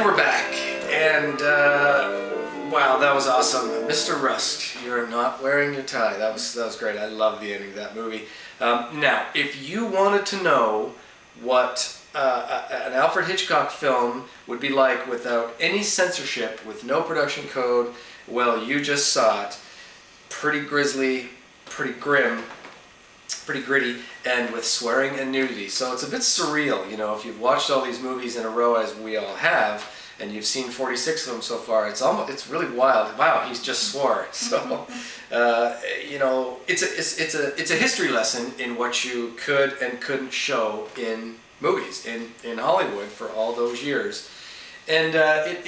And we're back, and wow, that was awesome. Mr. Rust, you're not wearing your tie. That was great. I love the ending of that movie. Now, if you wanted to know what an Alfred Hitchcock film would be like without any censorship, with no production code, well, you just saw it. Pretty grisly, pretty grim, pretty gritty, and with swearing and nudity. So it's a bit surreal, you know, if you've watched all these movies in a row, as we all have, and you've seen 46 of them so far, it's really wild. Wow, he's just swore. So, you know, it's a history lesson in what you could and couldn't show in movies in Hollywood for all those years. And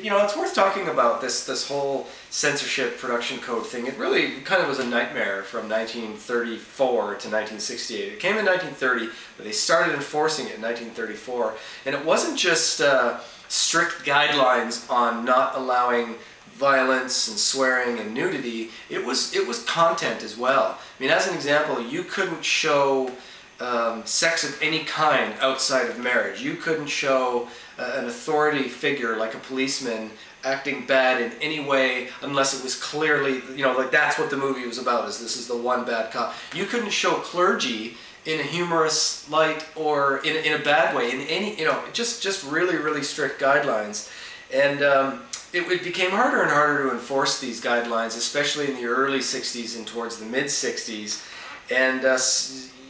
you know, it's worth talking about this whole censorship production code thing. It really kind of was a nightmare from 1934 to 1968. It came in 1930, but they started enforcing it in 1934. And it wasn't just strict guidelines on not allowing violence and swearing and nudity. It was content as well. I mean, as an example, you couldn't show sex of any kind outside of marriage. You couldn't show an authority figure like a policeman acting bad in any way unless it was clearly, you know, like that's what the movie was about, is this is the one bad cop. You couldn't show clergy in a humorous light or in a bad way, in any, you know, just really strict guidelines. And it became harder and harder to enforce these guidelines, especially in the early 60s and towards the mid 60s. And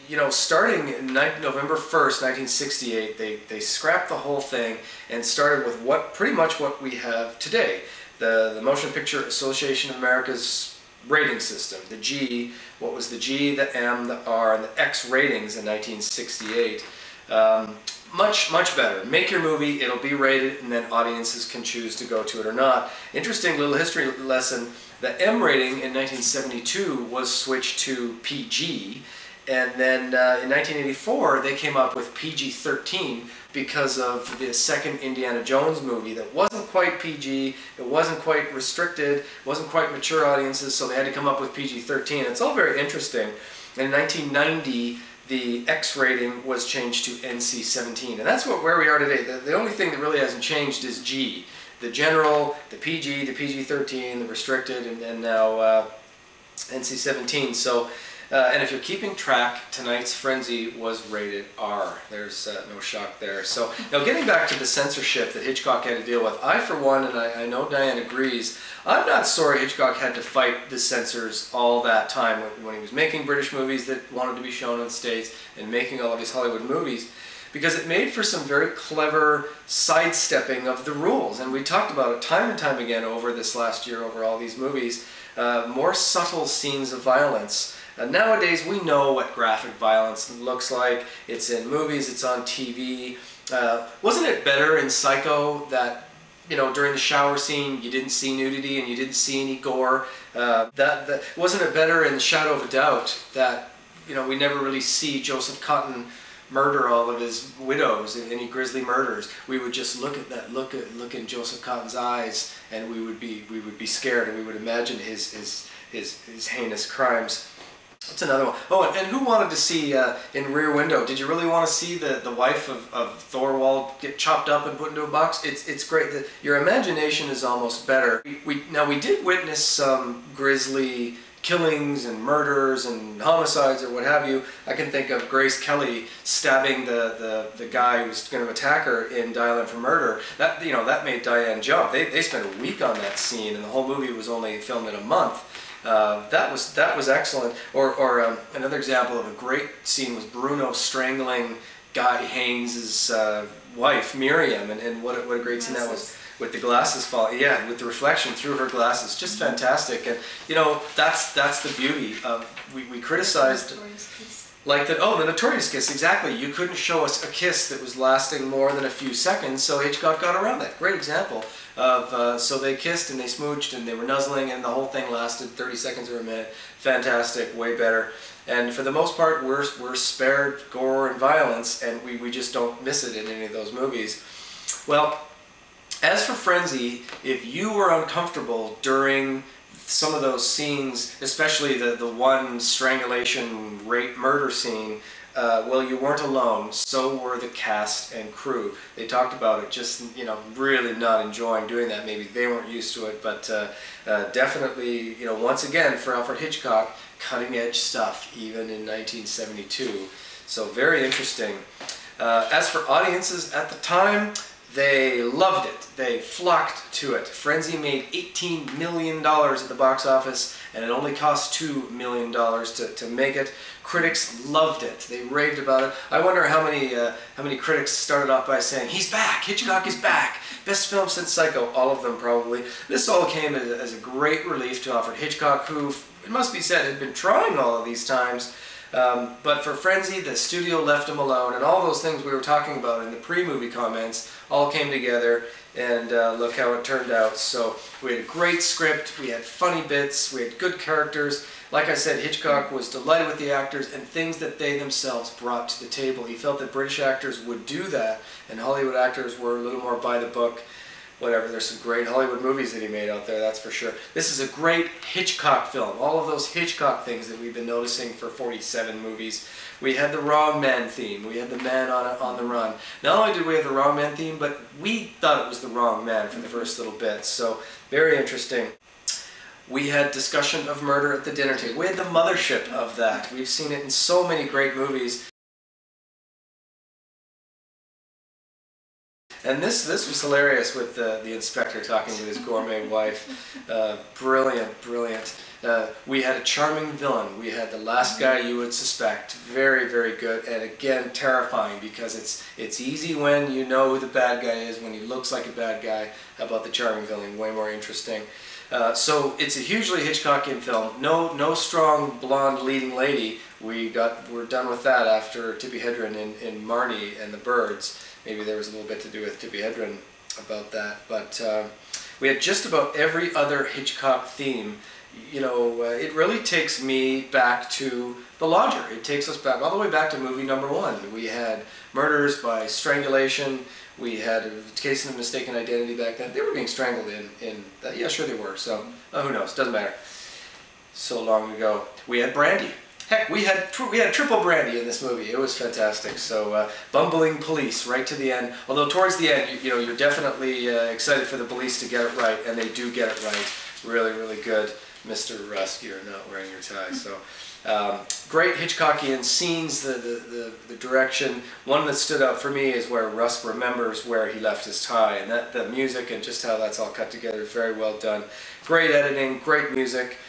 you know, starting in November 1st, 1968, they scrapped the whole thing and started with pretty much what we have today. The Motion Picture Association of America's rating system. The G, what was the G, the M, the R, and the X ratings in 1968. Much better. Make your movie, it'll be rated, and then audiences can choose to go to it or not. Interesting little history lesson. The M rating in 1972 was switched to PG. And then in 1984, they came up with PG-13 because of the second Indiana Jones movie that wasn't quite PG, it wasn't quite restricted, wasn't quite mature audiences, so they had to come up with PG-13. It's all very interesting. And in 1990, the X rating was changed to NC-17. And that's where we are today. The only thing that really hasn't changed is G. The general, the PG, the PG-13, the restricted, and now NC-17. So. And if you're keeping track, tonight's Frenzy was rated R. There's no shock there. So now getting back to the censorship that Hitchcock had to deal with, I for one, and I know Diane agrees, I'm not sorry Hitchcock had to fight the censors all that time when he was making British movies that wanted to be shown in the States and making all of these Hollywood movies, because it made for some very clever sidestepping of the rules. And we talked about it time and time again over this last year, over all these movies, more subtle scenes of violence. Nowadays, we know what graphic violence looks like. It's in movies, it's on TV. Wasn't it better in Psycho that, you know, during the shower scene you didn't see nudity and you didn't see any gore? Wasn't it better in The Shadow of a Doubt that, you know, we never really see Joseph Cotten murder all of his widows in any grisly murders? We would just look at that look in Joseph Cotten's eyes, and we would be scared, and we would imagine his heinous crimes. What's another one? Oh, and who wanted to see in Rear Window? Did you really want to see the wife of Thorwald get chopped up and put into a box? It's great. Your imagination is almost better. Now we did witness some grisly killings and murders and homicides or what have you. I can think of Grace Kelly stabbing the guy who's going to attack her in Dial M for Murder. That, you know, that made Diane jump. They spent a week on that scene, and the whole movie was only filmed in a month. That was excellent. Or another example of a great scene was Bruno strangling Guy Haynes' wife Miriam, and what a great scene that was, with the glasses falling, yeah, with the reflection through her glasses, just fantastic. And you know, that's the beauty of, we criticized like that. Oh, the Notorious Kiss, exactly. You couldn't show us a kiss that was lasting more than a few seconds, so Hitchcock got around that. Great example of so they kissed and they smooched and they were nuzzling and the whole thing lasted 30 seconds or a minute. Fantastic, way better. And for the most part, we're spared gore and violence, and we just don't miss it in any of those movies. Well, as for Frenzy, if you were uncomfortable during some of those scenes, especially the one strangulation, rape, murder scene, well, you weren't alone. So were the cast and crew. They talked about it, just, you know, really not enjoying doing that. Maybe they weren't used to it, but definitely, you know, once again for Alfred Hitchcock, cutting edge stuff even in 1972. So very interesting. As for audiences at the time, they loved it. They flocked to it. Frenzy made $18 million at the box office, and it only cost $2 million to make it. Critics loved it. They raved about it. I wonder how many critics started off by saying, "He's back! Hitchcock is back! Best film since Psycho." All of them probably. This all came as a great relief to Alfred Hitchcock, who, it must be said, had been trying all of these times. But for Frenzy, the studio left him alone, and all those things we were talking about in the pre-movie comments all came together, and look how it turned out. So we had a great script, we had funny bits, we had good characters. Like I said, Hitchcock was delighted with the actors and things that they themselves brought to the table. He felt that British actors would do that, and Hollywood actors were a little more by the book. Whatever, there's some great Hollywood movies that he made out there, that's for sure. This is a great Hitchcock film. All of those Hitchcock things that we've been noticing for 47 movies. We had the Wrong Man theme. We had the man on the run. Not only did we have the Wrong Man theme, but we thought it was the wrong man for the first little bit. So, very interesting. We had discussion of murder at the dinner table. We had the mothership of that. We've seen it in so many great movies. And this was hilarious with the inspector talking with his gourmet wife. Brilliant, brilliant. We had a charming villain. We had the last guy you would suspect. Very, very good, and again terrifying, because it's easy when you know who the bad guy is, when he looks like a bad guy. How about the charming villain? Way more interesting. So it's a hugely Hitchcockian film. No strong blonde leading lady. We're done with that after Tippi Hedren in Marnie and the Birds. Maybe there was a little bit to do with Tippi Hedren about that, but we had just about every other Hitchcock theme. You know, it really takes me back to The Lodger. It takes us back all the way back to movie number 1. We had murders by strangulation. We had a case of mistaken identity back then. They were being strangled in yeah, sure they were. So who knows? Doesn't matter. So long ago. We had brandy. Heck, we had triple brandy in this movie. It was fantastic. So bumbling police right to the end. Although towards the end, you know, you're definitely excited for the police to get it right, and they do get it right. Really, really good. Mr. Rusk, you're not wearing your tie. So great Hitchcockian scenes. The direction. One that stood out for me is where Rusk remembers where he left his tie, and the music and just how that's all cut together. Very well done. Great editing. Great music.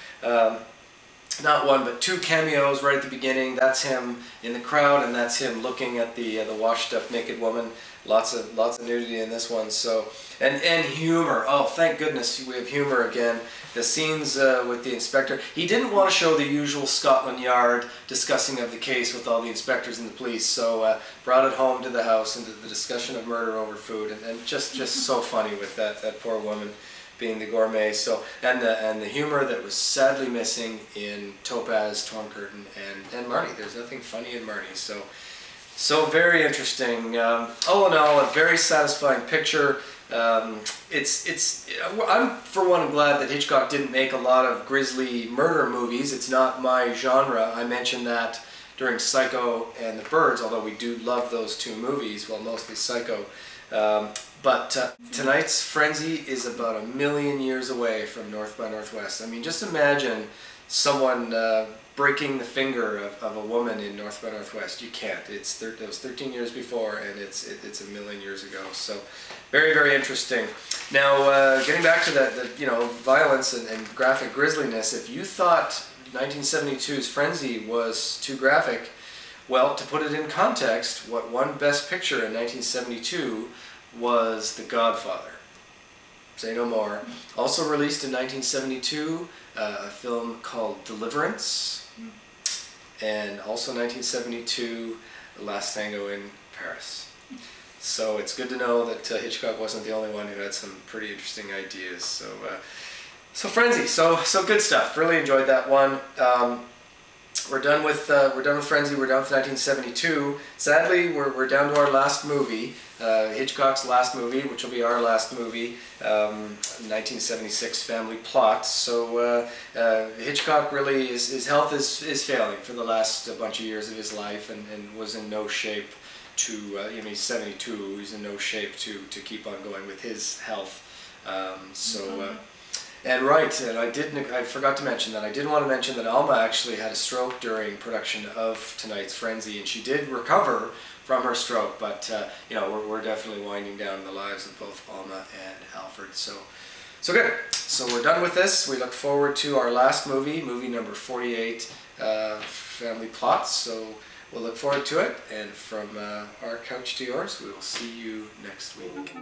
Not one, but 2 cameos right at the beginning. That's him in the crowd, and that's him looking at the washed-up naked woman. Lots of nudity in this one. So and humor. Oh, thank goodness we have humor again. The scenes with the inspector. He didn't want to show the usual Scotland Yard discussing of the case with all the inspectors and the police, so brought it home to the house and the discussion of murder over food, and just so funny with that poor woman being the gourmet. So and the humor that was sadly missing in Topaz, Torn Curtain, and Marnie. There's nothing funny in Marnie. So very interesting. All in all, a very satisfying picture. I'm for one glad that Hitchcock didn't make a lot of grisly murder movies. It's not my genre. I mentioned that during Psycho and The Birds, although we do love those 2 movies, well, mostly Psycho. But tonight's Frenzy is about 1,000,000 years away from North by Northwest. I mean, just imagine someone breaking the finger of a woman in North by Northwest. You can't. It was 13 years before, and it's 1,000,000 years ago. So, very, very interesting. Now, getting back to the you know, violence and graphic grisliness, if you thought 1972's Frenzy was too graphic, well, to put it in context, what won Best Picture in 1972 was The Godfather. Say no more. Also released in 1972, a film called Deliverance, and also 1972, The Last Tango in Paris. So it's good to know that Hitchcock wasn't the only one who had some pretty interesting ideas. So Frenzy, so good stuff. Really enjoyed that one. we're done with Frenzy. We're done with 1972. Sadly, we're down to our last movie, Hitchcock's last movie, which will be our last movie, 1976 Family Plot. So Hitchcock really, his health is failing for the last bunch of years of his life, and was in no shape to, he's 72. He's in no shape to keep on going with his health. And I forgot to mention that. I did want to mention that Alma actually had a stroke during production of tonight's Frenzy, and she did recover from her stroke. But we're definitely winding down the lives of both Alma and Alfred. So good. So we're done with this. We look forward to our last movie number 48, Family Plots. So we'll look forward to it. And from our couch to yours, we will see you next week.